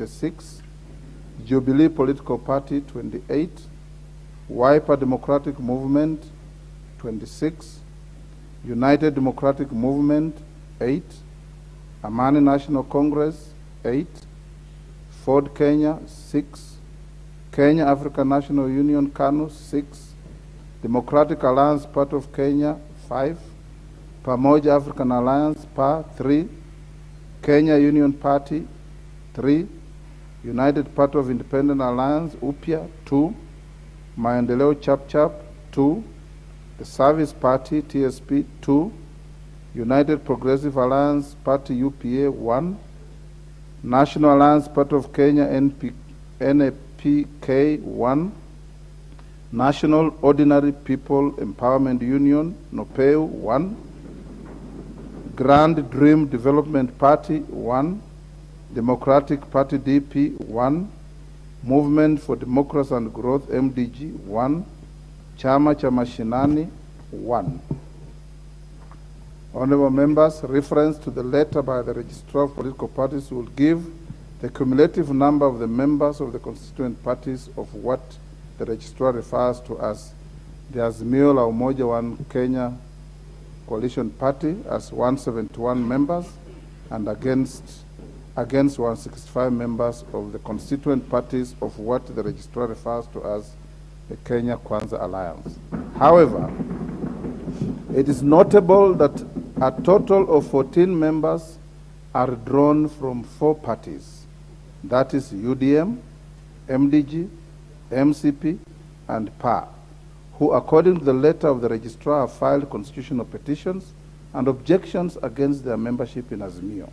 56, Jubilee Political Party 28, Wiper Democratic Movement 26, United Democratic Movement 8, Amani National Congress 8, Ford Kenya 6, Kenya African National Union KANU 6, Democratic Alliance Party of Kenya 5, Pamoja African Alliance PA 3, Kenya Union Party 3, United Party of Independent Alliance UPIA 2, Maendeleo Chap Chap 2, the Service Party TSP 2, United Progressive Alliance Party UPA 1, National Alliance Party of Kenya NAPK 1, National Ordinary People Empowerment Union NOPEU 1, Grand Dream Development Party 1, Democratic Party DP 1, Movement for Democracy and Growth MDG 1, Chama cha Mashinani 1. Honorable members, reference to the letter by the Registrar of Political Parties will give the cumulative number of the members of the constituent parties of what the Registrar refers to as the Azimio la Umoja One Kenya Coalition Party as 171 members and against 165 members of the constituent parties of what the Registrar refers to as the Kenya Kwanza Alliance. However, it is notable that a total of 14 members are drawn from 4 parties, that is UDM, MDG, MCP, and PA, who according to the letter of the Registrar have filed constitutional petitions and objections against their membership in Azimio.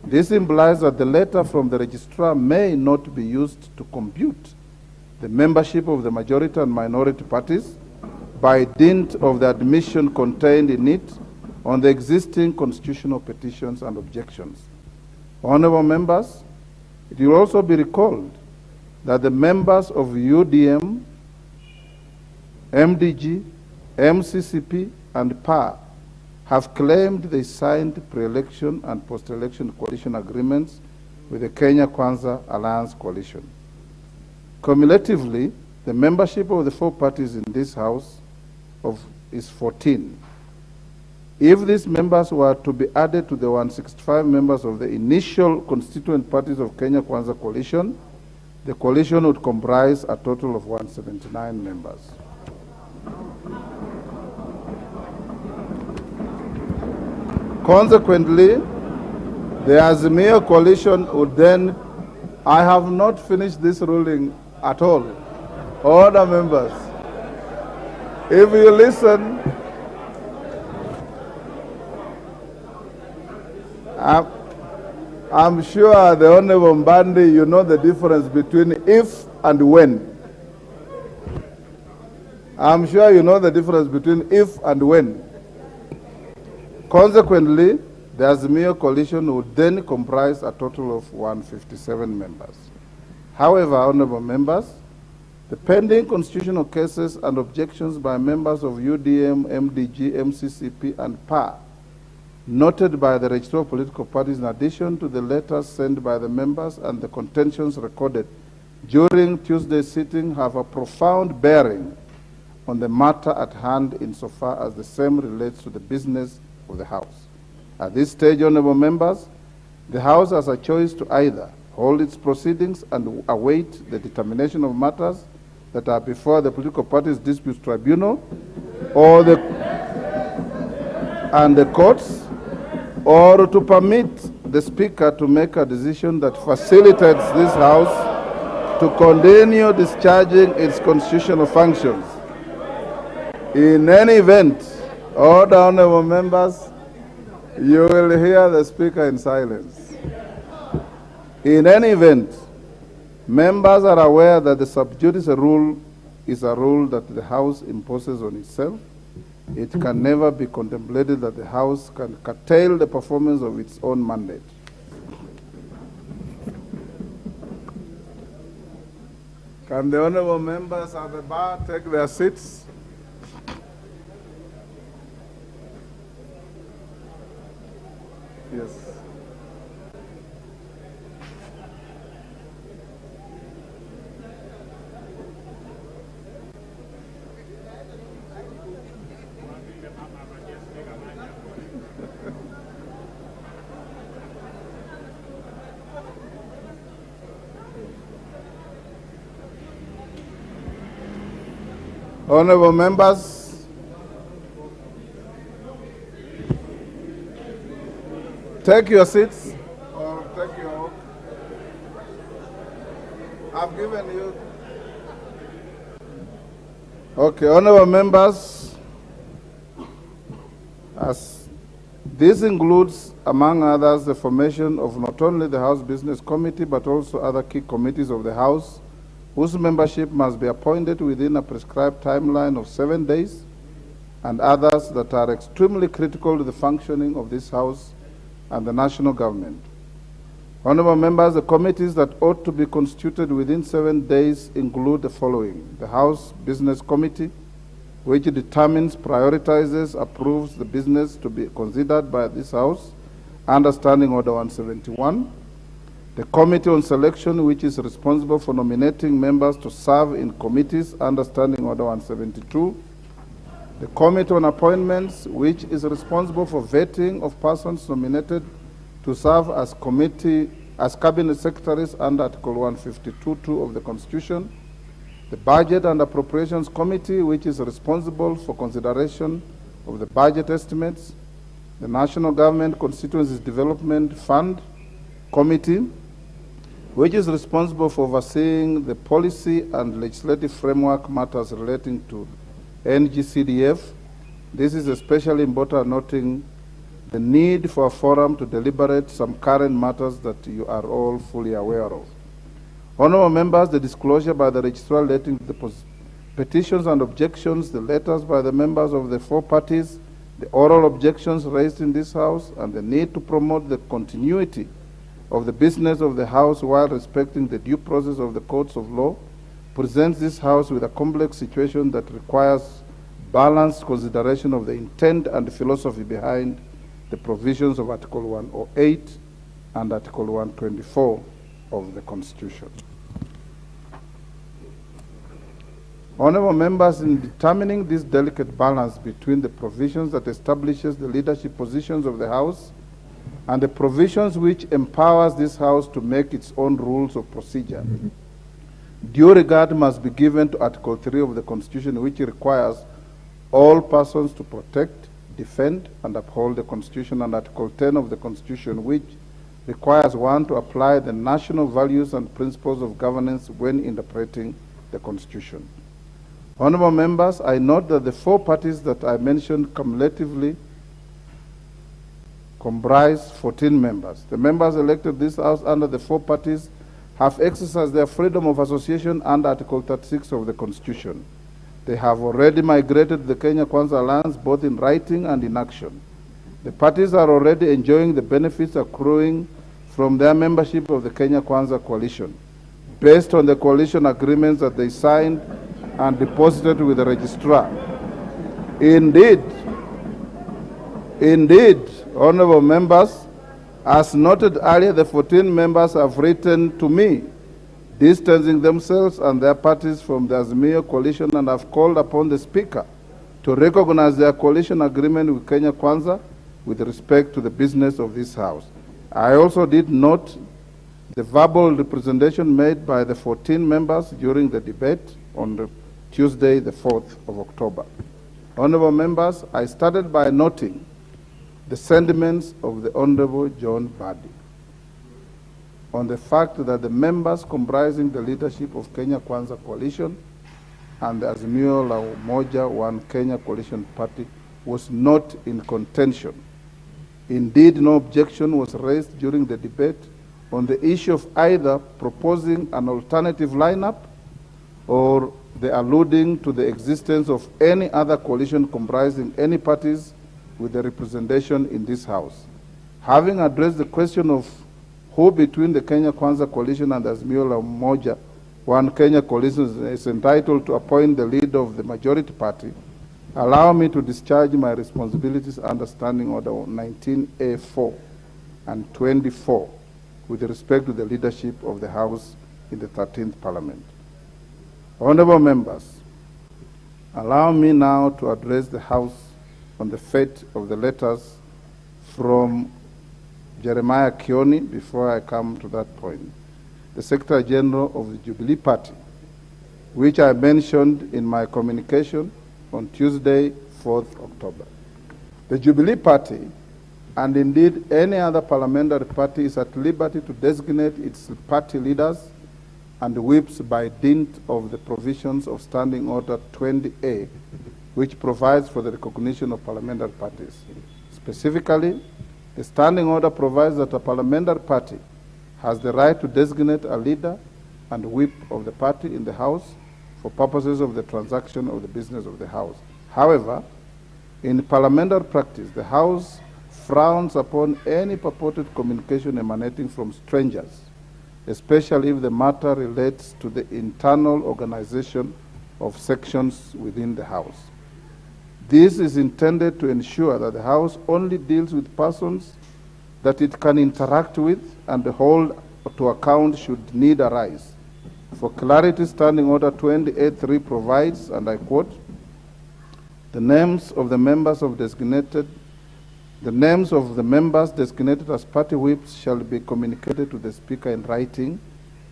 This implies that the letter from the Registrar may not be used to compute the membership of the majority and minority parties by dint of the admission contained in it on the existing constitutional petitions and objections. Honorable members, it will also be recalled that the members of UDM, MDG, MCCP, and PA have claimed they signed pre-election and post-election coalition agreements with the Kenya Kwanza Alliance Coalition. Cumulatively, the membership of the 4 parties in this House is 14. If these members were to be added to the 165 members of the initial constituent parties of Kenya Kwanza Coalition, the coalition would comprise a total of 179 members. Consequently, the Azimio coalition would then, I have not finished this ruling at all. Order, members. If you listen, I'm sure the Honorable Mbandi, you know the difference between if and when. I'm sure you know the difference between if and when. Consequently, the Azimio coalition would then comprise a total of 157 members. However, honorable members, the pending constitutional cases and objections by members of UDM, MDG, MCCP, and PA, noted by the Registrar of Political Parties in addition to the letters sent by the members and the contentions recorded during Tuesday's sitting, have a profound bearing on the matter at hand insofar as the same relates to the business of the House. At this stage, honorable members, the House has a choice to either hold its proceedings and await the determination of matters that are before the Political Parties Disputes Tribunal or the courts, or to permit the Speaker to make a decision that facilitates this House to continue discharging its constitutional functions. In any event, all the honorable members, you will hear the Speaker in silence. In any event, members are aware that the sub judice rule is a rule that the House imposes on itself. It can never be contemplated that the House can curtail the performance of its own mandate. Can the honorable members at the bar take their seats? Yes. Honorable members, take your seats or take your oath. I've given you. Okay, honorable members, as this includes, among others, the formation of not only the House Business Committee, but also other key committees of the House, whose membership must be appointed within a prescribed timeline of 7 days, and others that are extremely critical to the functioning of this House and the national government. Honorable members, the committees that ought to be constituted within 7 days include the following: the House Business Committee, which determines, prioritizes, approves the business to be considered by this House under Standing Order 171. The Committee on Selection, which is responsible for nominating members to serve in committees under Standing Order 172. The Committee on Appointments, which is responsible for vetting of persons nominated to serve as cabinet secretaries under Article 152(2) of the Constitution. The Budget and Appropriations Committee, which is responsible for consideration of the budget estimates. The National Government Constituencies Development Fund Committee, which is responsible for overseeing the policy and legislative framework matters relating to NGCDF. This is especially important, noting the need for a forum to deliberate some current matters that you are all fully aware of. Honorable members, the disclosure by the registrar relating to the petitions and objections, the letters by the members of the 4 parties, the oral objections raised in this House, and the need to promote the continuity of the business of the House while respecting the due process of the courts of law, presents this House with a complex situation that requires balanced consideration of the intent and philosophy behind the provisions of Article 108 and Article 124 of the Constitution. Honorable members, in determining this delicate balance between the provisions that establishes the leadership positions of the House and the provisions which empowers this House to make its own rules of procedure, due regard must be given to Article 3 of the Constitution, which requires all persons to protect, defend, and uphold the Constitution, and Article 10 of the Constitution, which requires one to apply the national values and principles of governance when interpreting the Constitution. Honorable members, I note that the 4 parties that I mentioned cumulatively comprise 14 members. The members elected this House under the 4 parties have exercised their freedom of association under Article 36 of the Constitution. They have already migrated to the Kenya Kwanza Alliance, both in writing and in action. The parties are already enjoying the benefits accruing from their membership of the Kenya Kwanza Coalition, based on the coalition agreements that they signed and deposited with the registrar. Indeed, honorable members, as noted earlier, the 14 members have written to me, distancing themselves and their parties from the Azimio coalition, and have called upon the Speaker to recognize their coalition agreement with Kenya Kwanza with respect to the business of this House. I also did note the verbal representation made by the 14 members during the debate on the Tuesday, the 4th of October. Honorable members, I started by noting the sentiments of the Honorable John Badi on the fact that the members comprising the leadership of Kenya Kwanza Coalition and the Azimio la Umoja One Kenya Coalition Party was not in contention. Indeed, no objection was raised during the debate on the issue of either proposing an alternative lineup or the alluding to the existence of any other coalition comprising any parties with the representation in this House. Having addressed the question of who between the Kenya Kwanza Coalition and the Azimio la Umoja One Kenya Coalition is entitled to appoint the leader of the majority party, allow me to discharge my responsibilities under Standing Order 19A4 and 24 with respect to the leadership of the House in the 13th Parliament. Honorable members, allow me now to address the House on the fate of the letters from Jeremiah Kioni before I come to that point. The Secretary General of the Jubilee Party, which I mentioned in my communication on Tuesday, 4th October. The Jubilee Party, and indeed any other parliamentary party, is at liberty to designate its party leaders and whips by dint of the provisions of Standing Order 20A, which provides for the recognition of parliamentary parties. Specifically, the Standing Order provides that a parliamentary party has the right to designate a leader and whip of the party in the House for purposes of the transaction of the business of the House. However, in parliamentary practice, the House frowns upon any purported communication emanating from strangers, especially if the matter relates to the internal organization of sections within the House. This is intended to ensure that the House only deals with persons that it can interact with and hold to account should need arise. For clarity, Standing Order 28.3 provides, and I quote, the names of the members designated as party whips shall be communicated to the Speaker in writing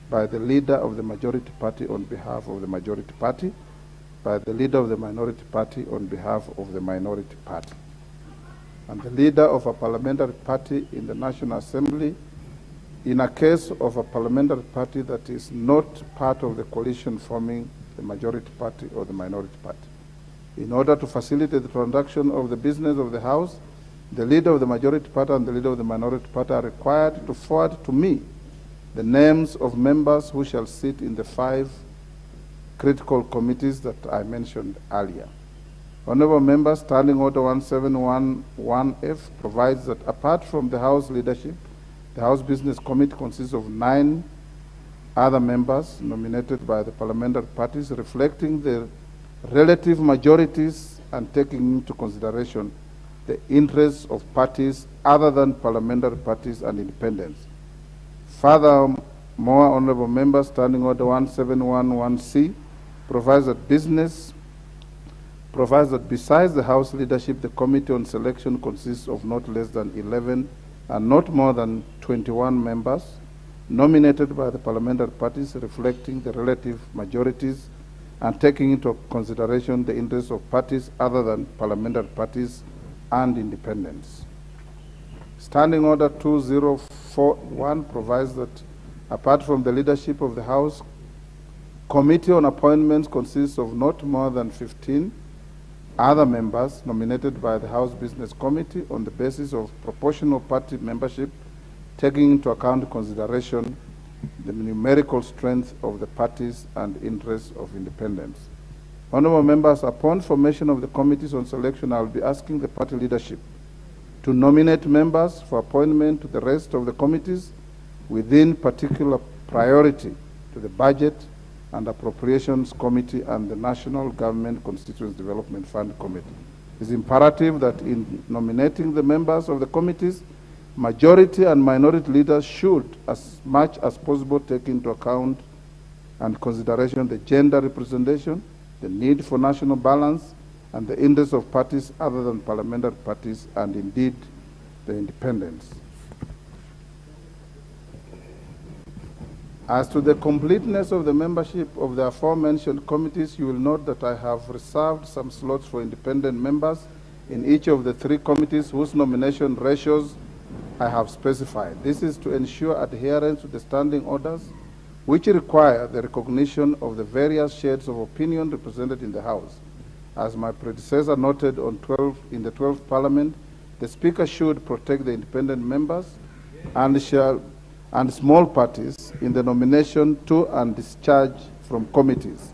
by the leader of the majority party on behalf of the majority party, by the leader of the minority party on behalf of the minority party, and the leader of a parliamentary party in the National Assembly in a case of a parliamentary party that is not part of the coalition forming the majority party or the minority party. In order to facilitate the transaction of the business of the House, the leader of the majority party and the leader of the minority party are required to forward to me the names of members who shall sit in the 5 critical committees that I mentioned earlier. Honorable members, Standing Order 1711F provides that apart from the House leadership, the House Business Committee consists of 9 other members nominated by the parliamentary parties, reflecting the relative majorities and taking into consideration the interests of parties other than parliamentary parties and independents. Furthermore, honorable members, Standing Order 1711C provides that besides the House leadership, the Committee on Selection consists of not less than 11 and not more than 21 members nominated by the parliamentary parties, reflecting the relative majorities and taking into consideration the interests of parties other than parliamentary parties and independents. Standing Order 2041 provides that apart from the leadership of the House, Committee on Appointments consists of not more than 15 other members nominated by the House Business Committee on the basis of proportional party membership, taking into account consideration the numerical strength of the parties and interests of independents. Honorable members, upon formation of the committees on selection, I will be asking the party leadership to nominate members for appointment to the rest of the committees within particular priority to the Budget and Appropriations Committee and the National Government Constituency Development Fund Committee. It is imperative that in nominating the members of the committees, majority and minority leaders should, as much as possible, take into account and consideration the gender representation, the need for national balance, and the interests of parties other than parliamentary parties, and indeed the independents. As to the completeness of the membership of the aforementioned committees, you will note that I have reserved some slots for independent members in each of the 3 committees whose nomination ratios I have specified. This is to ensure adherence to the standing orders, which require the recognition of the various shades of opinion represented in the House. As my predecessor noted in the 12th Parliament, the Speaker should protect the independent members and small parties in the nomination to and discharge from committees.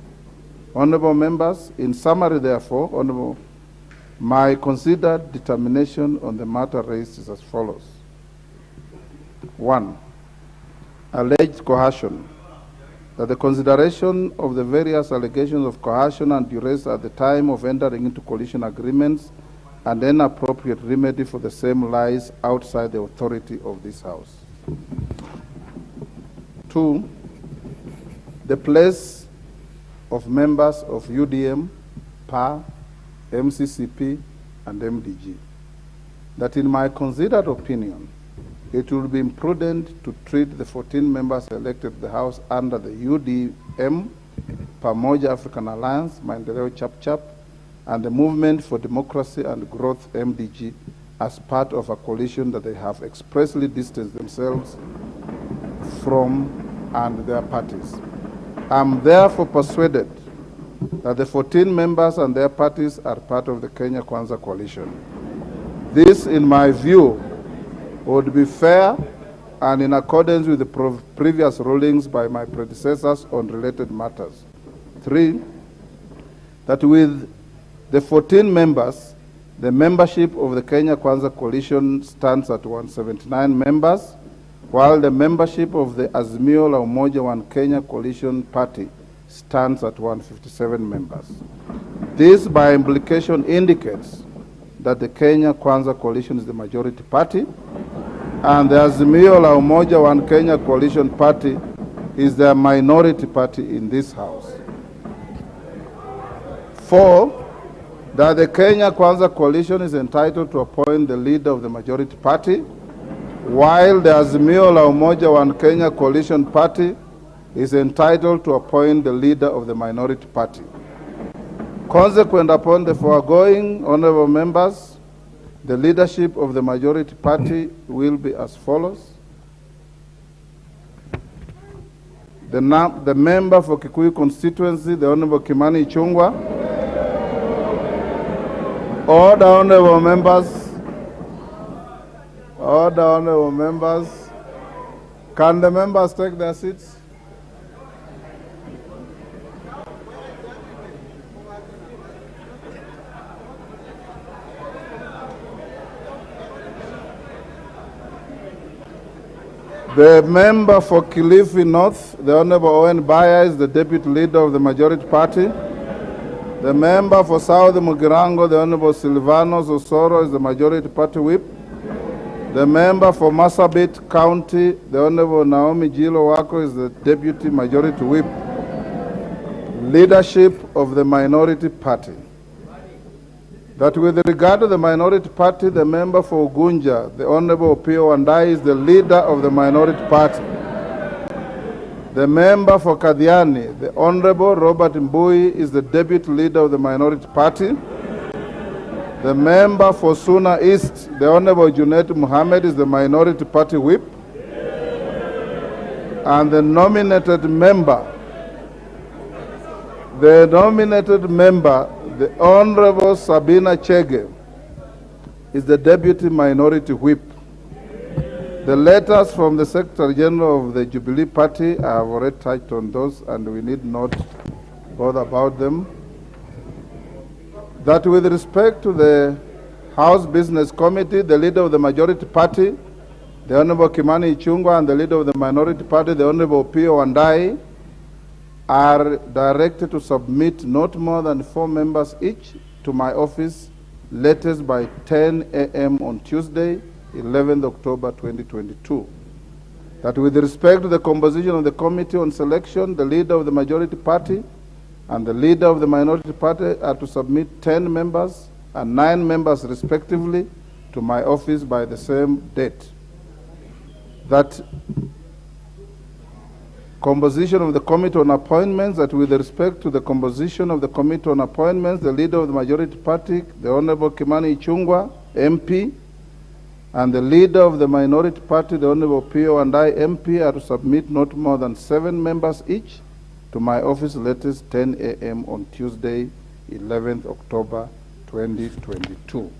Honorable members, in summary, therefore, my considered determination on the matter raised is as follows. 1. Alleged coercion. That the consideration of the various allegations of coercion and duress at the time of entering into coalition agreements and an appropriate remedy for the same lies outside the authority of this House. 2. The place of members of UDM, PA, MCCP, and MDG. That in my considered opinion, it would be imprudent to treat the 14 members elected to the House under the UDM Pamoja African Alliance, Maendeleo Chap Chap, and the Movement for Democracy and Growth, MDG, as part of a coalition that they have expressly distanced themselves from and their parties. I'm therefore persuaded that the 14 members and their parties are part of the Kenya Kwanza coalition. This, in my view, would be fair and in accordance with the previous rulings by my predecessors on related matters. 3, that with the 14 members, the membership of the Kenya Kwanza coalition stands at 179 members, while the membership of the Azimio la Umoja One Kenya coalition party stands at 157 members. This, by implication, indicates that the Kenya Kwanza coalition is the majority party, and the Azimio la Umoja One Kenya coalition party is the minority party in this House. 4, that the Kenya Kwanza coalition is entitled to appoint the leader of the majority party, while the Azimio la Umoja One Kenya coalition party is entitled to appoint the leader of the minority party. Consequent upon the foregoing, honorable members, the leadership of the majority party will be as follows. The member for Kikuyu constituency, the Honorable Kimani Ichung'wah. All the honorable members, can the members take their seats? The member for Kilifi North, the Honorable Owen Baya, is the deputy leader of the majority party. The member for South Mugirango, the Honorable Silvanos Osoro, is the majority party whip. The member for Marsabit County, the Honorable Naomi Jilo Wako, is the deputy majority whip. Leadership of the minority party. That with regard to the minority party, the member for Ugunja, the Honorable Opio Wandai, is the leader of the minority party. The member for Kadiani, the Honorable Robert Mbui, is the deputy leader of the minority party. The member for Suna East, the Honorable Junet Muhammad, is the minority party whip. And the nominated member, the Honorable Sabina Chege, is the deputy minority whip. The letters from the Secretary General of the Jubilee Party, I have already touched on those and we need not bother about them. That with respect to the House Business Committee, the leader of the majority party, the Honorable Kimani Ichung'wah, and the leader of the minority party, the Honorable Opio Wandai, are directed to submit not more than 4 members each to my office, latest by 10 a.m. on Tuesday, 11th October 2022. That with respect to the composition of the Committee on Selection, the leader of the majority party and the leader of the minority party are to submit 10 members and 9 members respectively to my office by the same date. That composition of the Committee on Appointments, that with respect to the composition of the Committee on Appointments, the leader of the majority party, the Honorable Kimani Ichung'wah, MP, and the leader of the minority party, the Honorable Pio and I, MP, are to submit not more than 7 members each to my office latest 10 a.m. on Tuesday, 11th October 2022.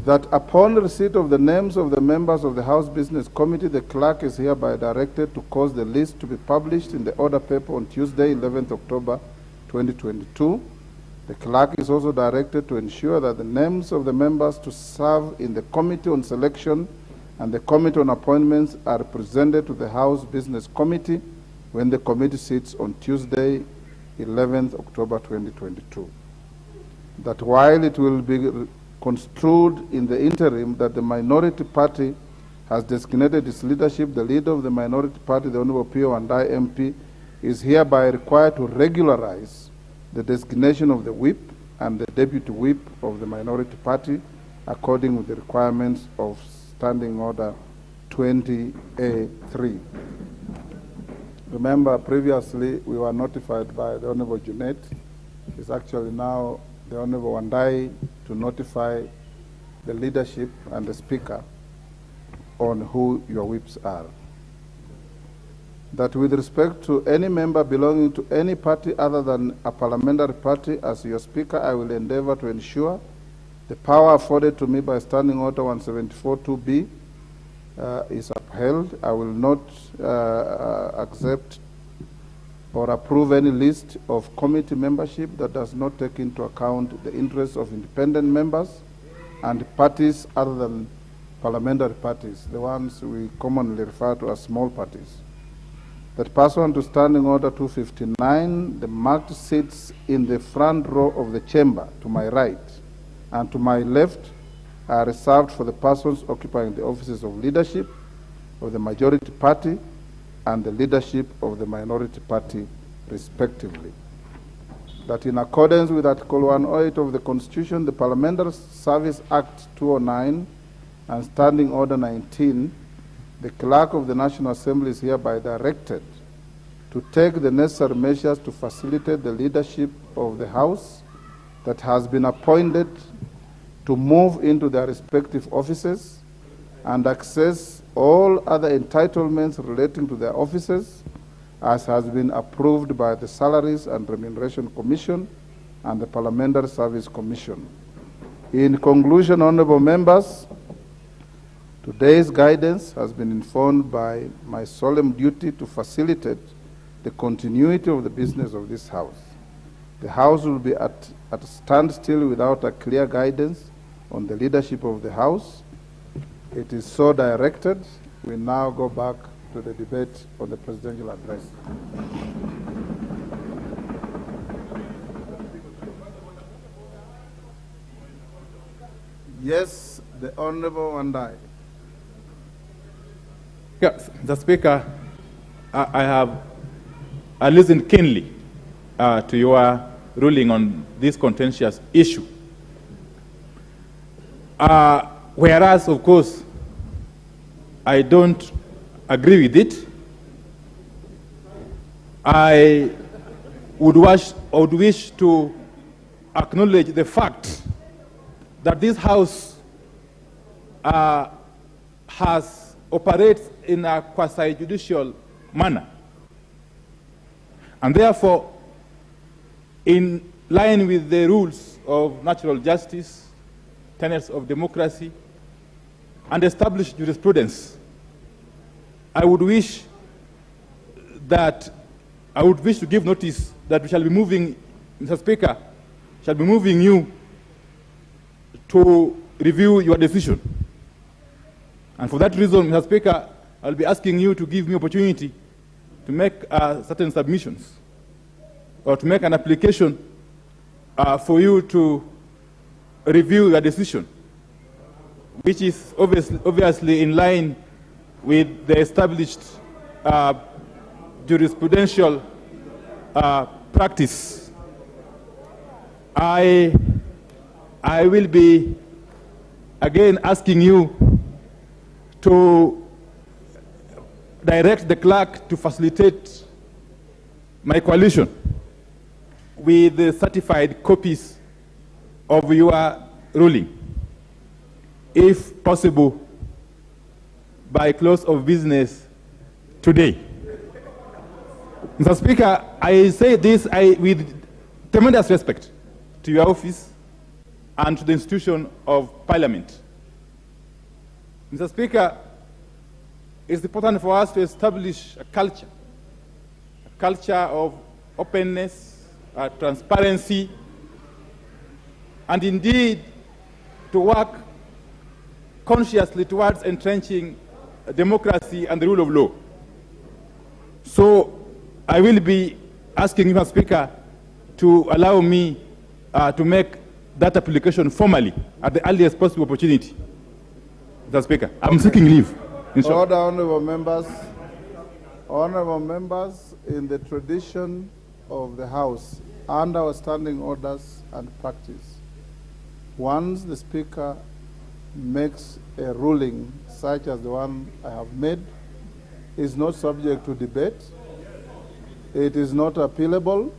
That upon receipt of the names of the members of the House Business Committee, the clerk is hereby directed to cause the list to be published in the order paper on Tuesday, 11th October 2022. The clerk is also directed to ensure that the names of the members to serve in the Committee on Selection and the Committee on Appointments are presented to the House Business Committee when the committee sits on Tuesday, 11th October 2022. That while it will be construed in the interim that the minority party has designated its leadership, the leader of the minority party, the Honorable Pio and I, MP, is hereby required to regularize the designation of the whip and the deputy whip of the minority party according with the requirements of Standing Order 20A3. Remember, previously we were notified by the Honorable Junet. It's actually now the Honorable Wandai to notify the leadership and the Speaker on who your whips are. That with respect to any member belonging to any party other than a parliamentary party, as your Speaker, I will endeavor to ensure the power afforded to me by Standing Order 174-2B is upheld. I will not accept or approve any list of committee membership that does not take into account the interests of independent members and parties other than parliamentary parties, the ones we commonly refer to as small parties. That pursuant to Standing Order 259, the marked seats in the front row of the chamber to my right and to my left are reserved for the persons occupying the offices of leadership of the majority party and the leadership of the minority party, respectively. That in accordance with Article 108 of the Constitution, the Parliamentary Service Act 209 and Standing Order 19, the Clerk of the National Assembly is hereby directed to take the necessary measures to facilitate the leadership of the House that has been appointed to move into their respective offices and access all other entitlements relating to their offices as has been approved by the Salaries and Remuneration Commission and the Parliamentary Service Commission. In conclusion, honorable members, today's guidance has been informed by my solemn duty to facilitate the continuity of the business of this House. The House will be at a standstill without a clear guidance on the leadership of the House. It is so directed. We now go back to the debate on the presidential address. Yes, the Honorable Wandai. Yes, the Speaker, I listened keenly to your ruling on this contentious issue. Whereas, of course, I don't agree with it, I would wish to acknowledge the fact that this House operates in a quasi-judicial manner. And therefore, in line with the rules of natural justice, tenets of democracy, and established jurisprudence, I would wish to give notice that we shall be moving, Mr. Speaker, shall be moving you to review your decision. And for that reason, Mr. Speaker, I'll be asking you to give me opportunity to make certain submissions or to make an application for you to review your decision, which is obviously in line with the established jurisprudential practice. I will be again asking you to direct the clerk to facilitate my coalition with the certified copies of your ruling, if possible, by close of business today. Mr. Speaker, I say this with tremendous respect to your office and to the institution of Parliament. Mr. Speaker, it's important for us to establish a culture of openness, transparency, and indeed to work consciously towards entrenching democracy and the rule of law. So I will be asking you, Mr. Speaker, to allow me to make that application formally at the earliest possible opportunity. Mr. Speaker, I'm seeking leave. Order, honorable members. Honorable members, in the tradition of the House and our standing orders and practice, once the Speaker makes a ruling such as the one I have made, is not subject to debate, it is not appealable,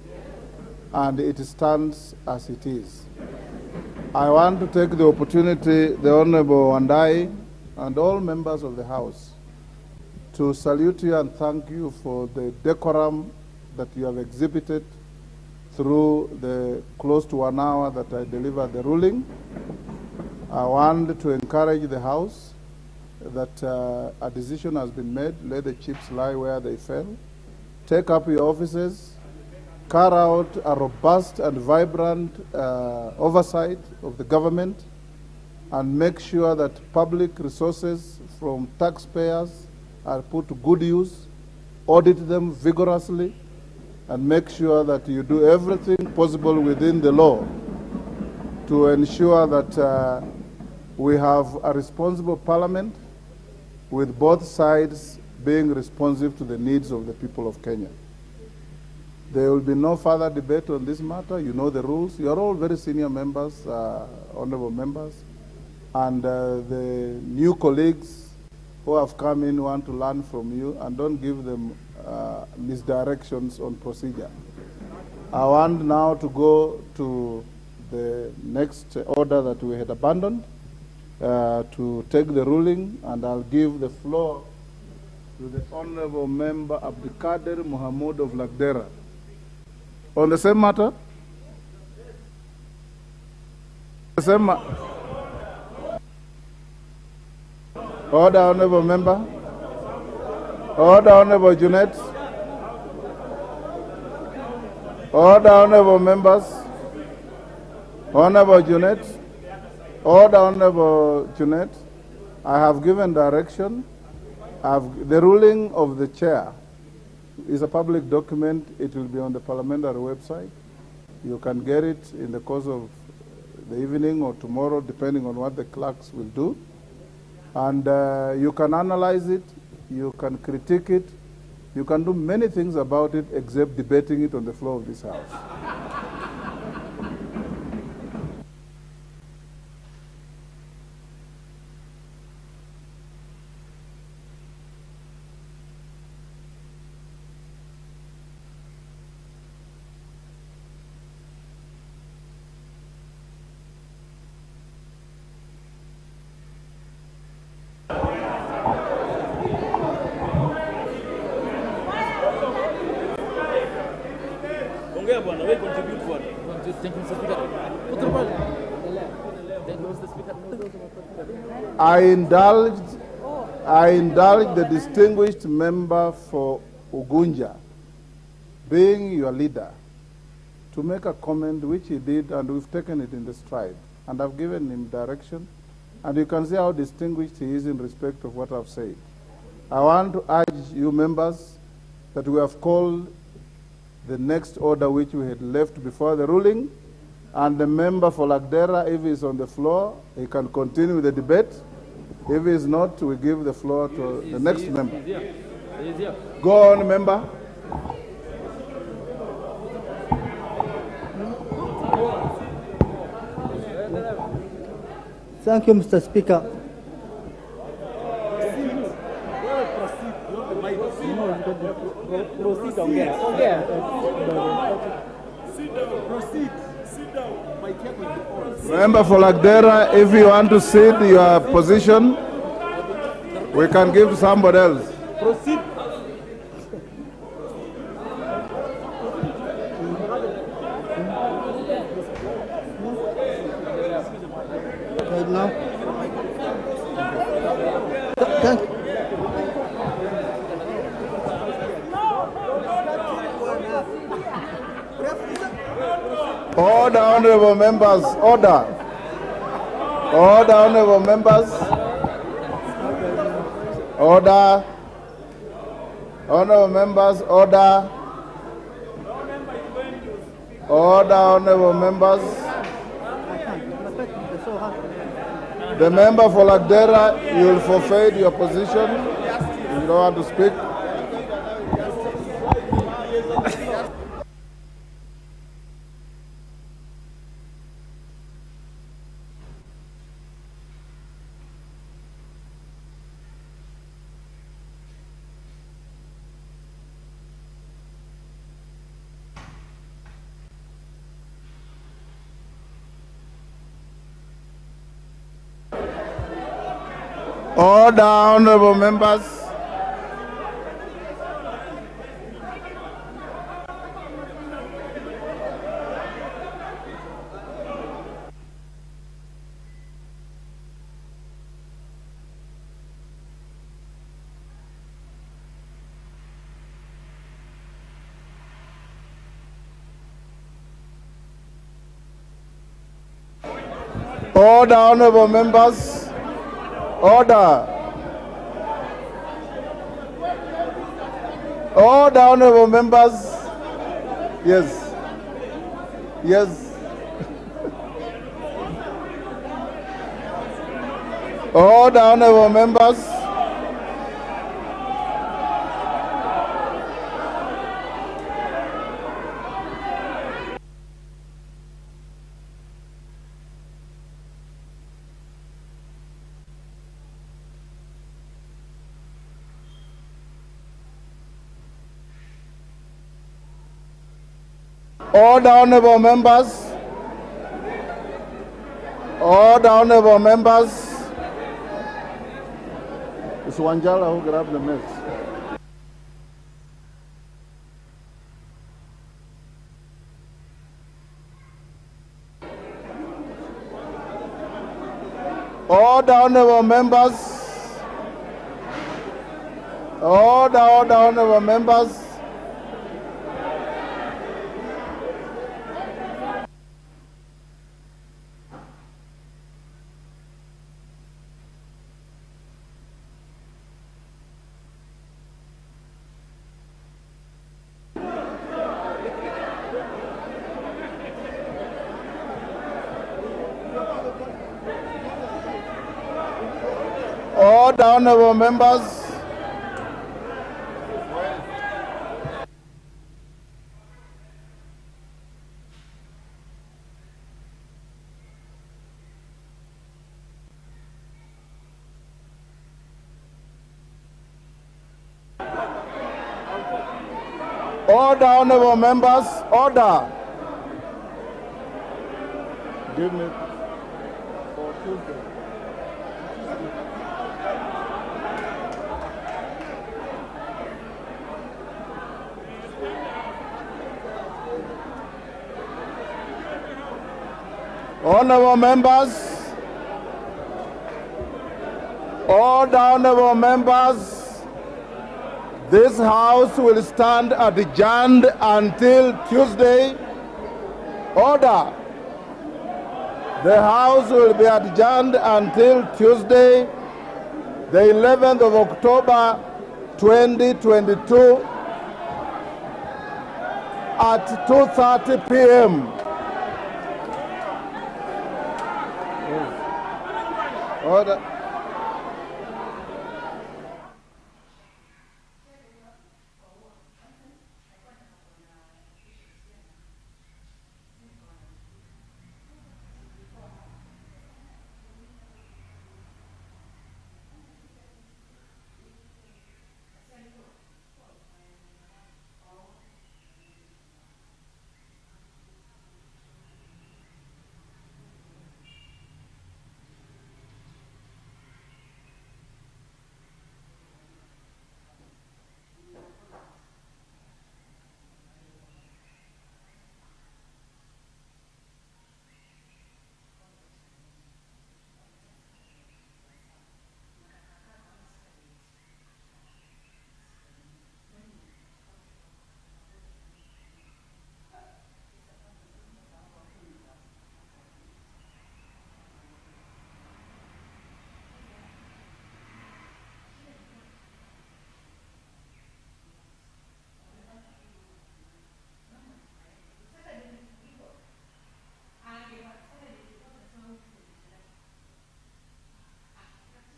and it stands as it is. I want to take the opportunity, the Honorable Wandai and all members of the House, to salute you and thank you for the decorum that you have exhibited through the close to 1 hour that I delivered the ruling. I want to encourage the House that a decision has been made. Let the chips lie where they fell. Take up your offices, carry out a robust and vibrant oversight of the government, and make sure that public resources from taxpayers are put to good use, audit them vigorously, and make sure that you do everything possible within the law to ensure that we have a responsible parliament with both sides being responsive to the needs of the people of Kenya. There will be no further debate on this matter. You know the rules. You are all very senior members, honorable members, and the new colleagues who have come in want to learn from you, and don't give them misdirections on procedure. I want now to go to the next order that we had abandoned, to take the ruling, and I'll give the floor to the Honorable Member Abdikader Mohamud of Lagdera. On the same matter? The same Order, Honorable Member. Order, Honorable Junet. Order, Honorable Members. Honorable Junet. Order, Honorable Junet. I have given direction. The ruling of the chair is a public document. It will be on the parliamentary website. You can get it in the course of the evening or tomorrow, depending on what the clerks will do. And you can analyze it, you can critique it, you can do many things about it except debating it on the floor of this House. I indulge the distinguished member for Ugunja, being your leader, to make a comment which he did, and we've taken it in the stride. And I've given him direction, and you can see how distinguished he is in respect of what I've said. I want to urge you members that we have called the next order which we had left before the ruling, and the member for Lagdera, if he's on the floor, he can continue the debate. If he's not, we give the floor to the next member. Go on, member. Thank you, Mr. Speaker. Member for Lagdera, if you want to cede your position, we can give to somebody else. Proceed. Right now. Thank you. Order, honorable members, order. Order, honorable members. Order. Honorable members, order. Order, honorable members. The member for Lagdera, you will forfeit your position. You don't want to speak. Order, honorable members. Order, honorable members. Order. Order, honorable members. Yes. Yes. Order, honorable members. Order, honorable members. Order, honorable members. It's Wanjala who grabbed the mess. Order, honorable members. Order, honorable members. Order, honorable members. Order, honorable members. Order. Give me for Tuesday. Honorable members, order, honorable members, this House will stand adjourned until Tuesday. Order. The House will be adjourned until Tuesday, the 11th of October, 2022 at 2:30 p.m. Order.